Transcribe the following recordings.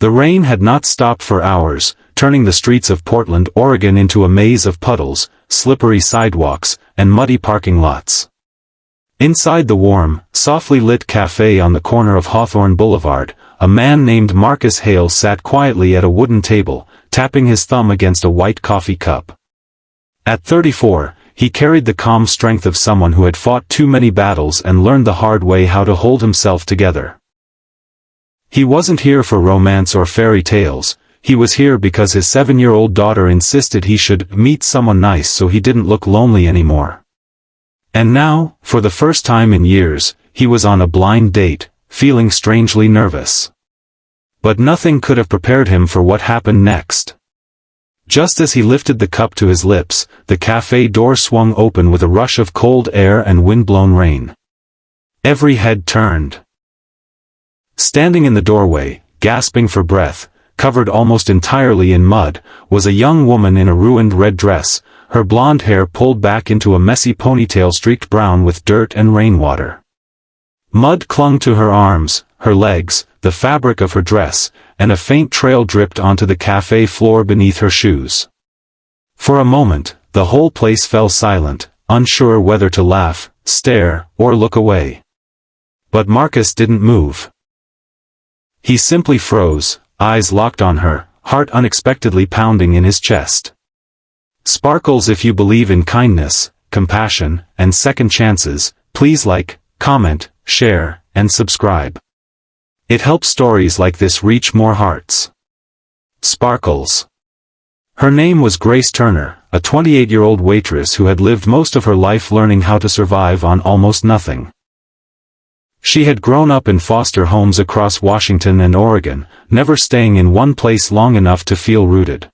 The rain had not stopped for hours, turning the streets of Portland, Oregon into a maze of puddles, slippery sidewalks, and muddy parking lots. Inside the warm, softly lit cafe on the corner of Hawthorne Boulevard, a man named Marcus Hale sat quietly at a wooden table, tapping his thumb against a white coffee cup. At 34, he carried the calm strength of someone who had fought too many battles and learned the hard way how to hold himself together. He wasn't here for romance or fairy tales. He was here because his 7-year-old daughter insisted he should meet someone nice so he didn't look lonely anymore. And now, for the first time in years, he was on a blind date, feeling strangely nervous. But nothing could have prepared him for what happened next. Just as he lifted the cup to his lips, the cafe door swung open with a rush of cold air and wind-blown rain. Every head turned. Standing in the doorway, gasping for breath, covered almost entirely in mud, was a young woman in a ruined red dress, her blonde hair pulled back into a messy ponytail streaked brown with dirt and rainwater. Mud clung to her arms, her legs, the fabric of her dress, and a faint trail dripped onto the cafe floor beneath her shoes. For a moment, the whole place fell silent, unsure whether to laugh, stare, or look away. But Marcus didn't move. He simply froze, eyes locked on her, heart unexpectedly pounding in his chest. Sparkles, if you believe in kindness, compassion, and second chances, please like, comment, share, and subscribe. It helps stories like this reach more hearts. Sparkles. Her name was Grace Turner, a 28-year-old waitress who had lived most of her life learning how to survive on almost nothing. She had grown up in foster homes across Washington and Oregon, never staying in one place long enough to feel rooted.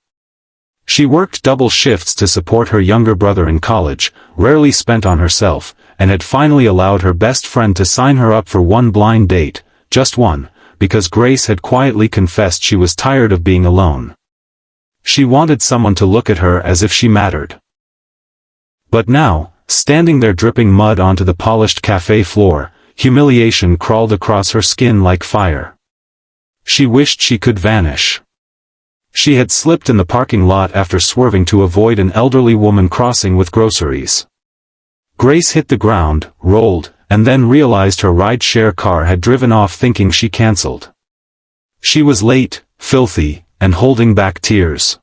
She worked double shifts to support her younger brother in college, rarely spent on herself, and had finally allowed her best friend to sign her up for one blind date, just one, because Grace had quietly confessed she was tired of being alone. She wanted someone to look at her as if she mattered. But now, standing there dripping mud onto the polished cafe floor, humiliation crawled across her skin like fire. She wished she could vanish. She had slipped in the parking lot after swerving to avoid an elderly woman crossing with groceries. Grace hit the ground, rolled, and then realized her ride-share car had driven off thinking she canceled. She was late, filthy, and holding back tears.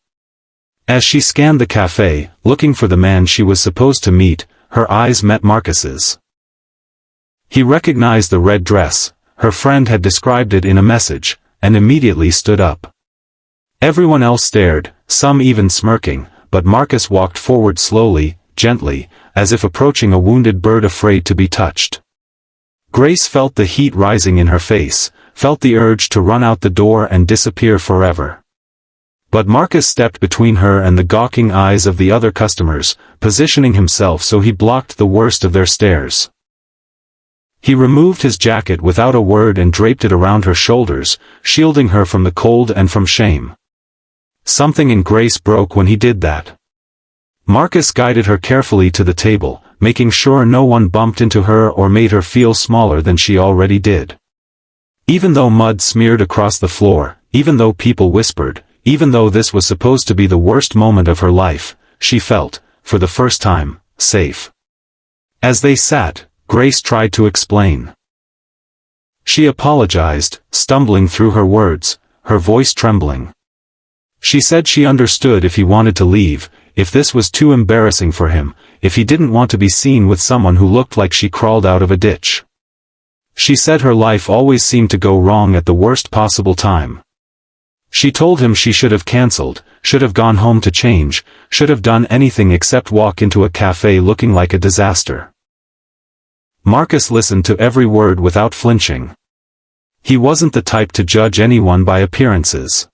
As she scanned the cafe, looking for the man she was supposed to meet, her eyes met Marcus's. He recognized the red dress, her friend had described it in a message, and immediately stood up. Everyone else stared, some even smirking, but Marcus walked forward slowly, gently, as if approaching a wounded bird afraid to be touched. Grace felt the heat rising in her face, felt the urge to run out the door and disappear forever. But Marcus stepped between her and the gawking eyes of the other customers, positioning himself so he blocked the worst of their stares. He removed his jacket without a word and draped it around her shoulders, shielding her from the cold and from shame. Something in Grace broke when he did that. Marcus guided her carefully to the table, making sure no one bumped into her or made her feel smaller than she already did. Even though mud smeared across the floor, even though people whispered, even though this was supposed to be the worst moment of her life, she felt, for the first time, safe. As they sat, Grace tried to explain. She apologized, stumbling through her words, her voice trembling. She said she understood if he wanted to leave, if this was too embarrassing for him, if he didn't want to be seen with someone who looked like she crawled out of a ditch. She said her life always seemed to go wrong at the worst possible time. She told him she should have canceled, should have gone home to change, should have done anything except walk into a cafe looking like a disaster. Marcus listened to every word without flinching. He wasn't the type to judge anyone by appearances.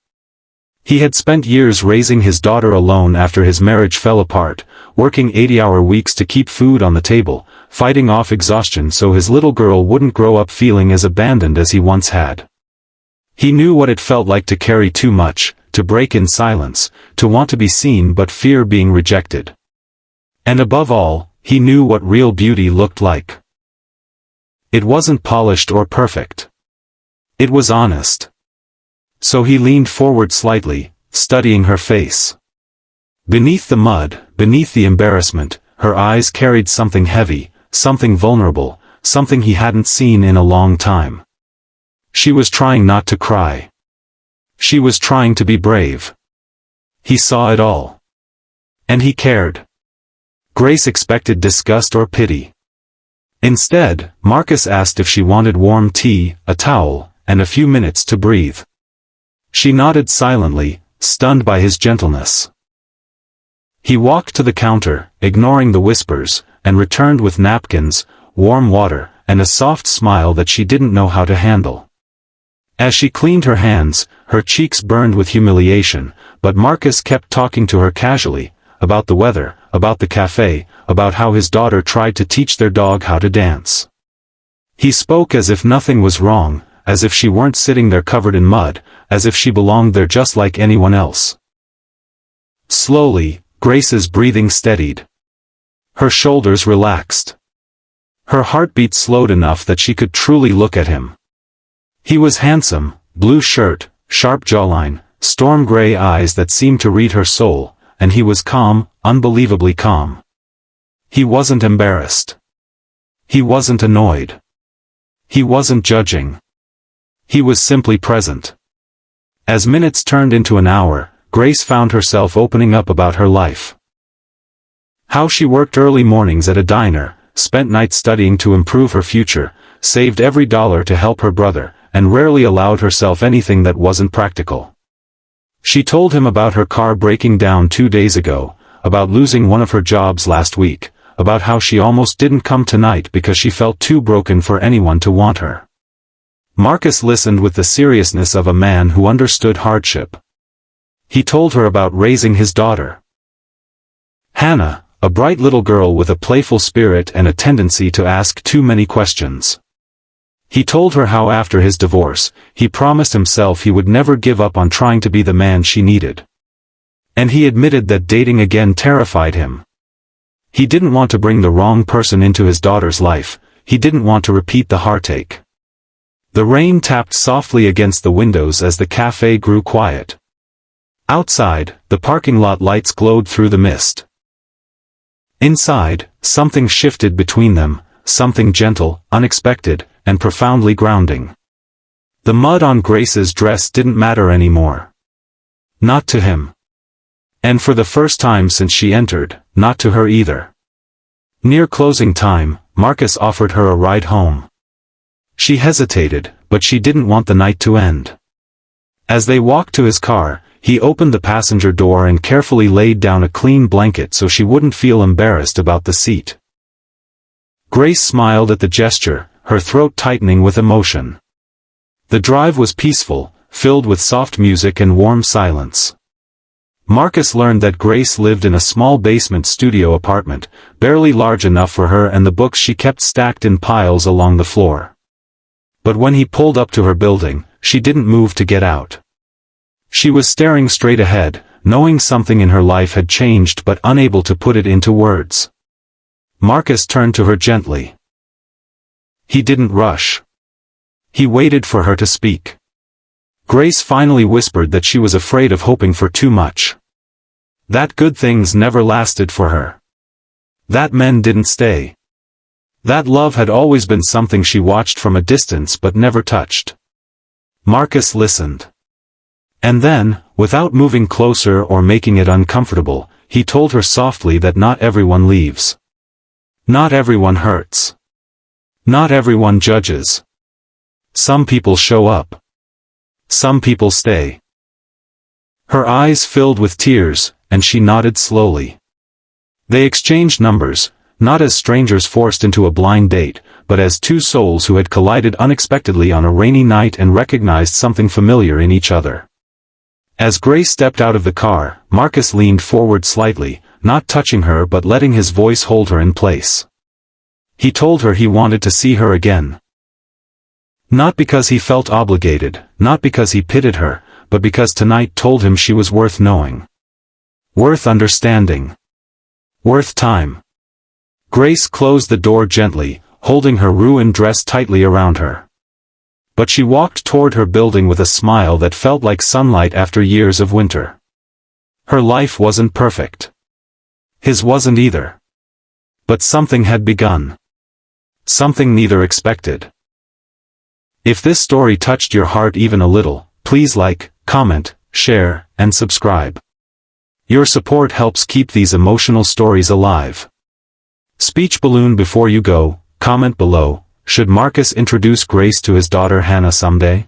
He had spent years raising his daughter alone after his marriage fell apart, working 80-hour weeks to keep food on the table, fighting off exhaustion so his little girl wouldn't grow up feeling as abandoned as he once had. He knew what it felt like to carry too much, to break in silence, to want to be seen but fear being rejected. And above all, he knew what real beauty looked like. It wasn't polished or perfect. It was honest. So he leaned forward slightly, studying her face. Beneath the mud, beneath the embarrassment, her eyes carried something heavy, something vulnerable, something he hadn't seen in a long time. She was trying not to cry. She was trying to be brave. He saw it all. And he cared. Grace expected disgust or pity. Instead, Marcus asked if she wanted warm tea, a towel, and a few minutes to breathe. She nodded silently, stunned by his gentleness. He walked to the counter, ignoring the whispers, and returned with napkins, warm water, and a soft smile that she didn't know how to handle. As she cleaned her hands, her cheeks burned with humiliation, but Marcus kept talking to her casually, about the weather, about the cafe, about how his daughter tried to teach their dog how to dance. He spoke as if nothing was wrong, as if she weren't sitting there covered in mud, as if she belonged there just like anyone else. Slowly, Grace's breathing steadied. Her shoulders relaxed. Her heartbeat slowed enough that she could truly look at him. He was handsome, blue shirt, sharp jawline, storm gray eyes that seemed to read her soul, and he was calm, unbelievably calm. He wasn't embarrassed. He wasn't annoyed. He wasn't judging. He was simply present. As minutes turned into an hour, Grace found herself opening up about her life. How she worked early mornings at a diner, spent nights studying to improve her future, saved every dollar to help her brother, and rarely allowed herself anything that wasn't practical. She told him about her car breaking down 2 days ago, about losing one of her jobs last week, about how she almost didn't come tonight because she felt too broken for anyone to want her. Marcus listened with the seriousness of a man who understood hardship. He told her about raising his daughter. Hannah, a bright little girl with a playful spirit and a tendency to ask too many questions. He told her how after his divorce, he promised himself he would never give up on trying to be the man she needed. And he admitted that dating again terrified him. He didn't want to bring the wrong person into his daughter's life, he didn't want to repeat the heartache. The rain tapped softly against the windows as the cafe grew quiet. Outside, the parking lot lights glowed through the mist. Inside, something shifted between them, something gentle, unexpected, and profoundly grounding. The mud on Grace's dress didn't matter anymore. Not to him. And for the first time since she entered, not to her either. Near closing time, Marcus offered her a ride home. She hesitated, but she didn't want the night to end. As they walked to his car, he opened the passenger door and carefully laid down a clean blanket so she wouldn't feel embarrassed about the seat. Grace smiled at the gesture, her throat tightening with emotion. The drive was peaceful, filled with soft music and warm silence. Marcus learned that Grace lived in a small basement studio apartment, barely large enough for her and the books she kept stacked in piles along the floor. But when he pulled up to her building, she didn't move to get out. She was staring straight ahead, knowing something in her life had changed but unable to put it into words. Marcus turned to her gently. He didn't rush. He waited for her to speak. Grace finally whispered that she was afraid of hoping for too much. That good things never lasted for her. That men didn't stay. That love had always been something she watched from a distance but never touched. Marcus listened. And then, without moving closer or making it uncomfortable, he told her softly that not everyone leaves. Not everyone hurts. Not everyone judges. Some people show up. Some people stay. Her eyes filled with tears, and she nodded slowly. They exchanged numbers, not as strangers forced into a blind date, but as two souls who had collided unexpectedly on a rainy night and recognized something familiar in each other. As Grace stepped out of the car, Marcus leaned forward slightly, not touching her but letting his voice hold her in place. He told her he wanted to see her again. Not because he felt obligated, not because he pitied her, but because tonight told him she was worth knowing. Worth understanding. Worth time. Grace closed the door gently, holding her ruined dress tightly around her. But she walked toward her building with a smile that felt like sunlight after years of winter. Her life wasn't perfect. His wasn't either. But something had begun. Something neither expected. If this story touched your heart even a little, please like, comment, share, and subscribe. Your support helps keep these emotional stories alive. Speech balloon before you go, comment below, should Marcus introduce Grace to his daughter Hannah someday?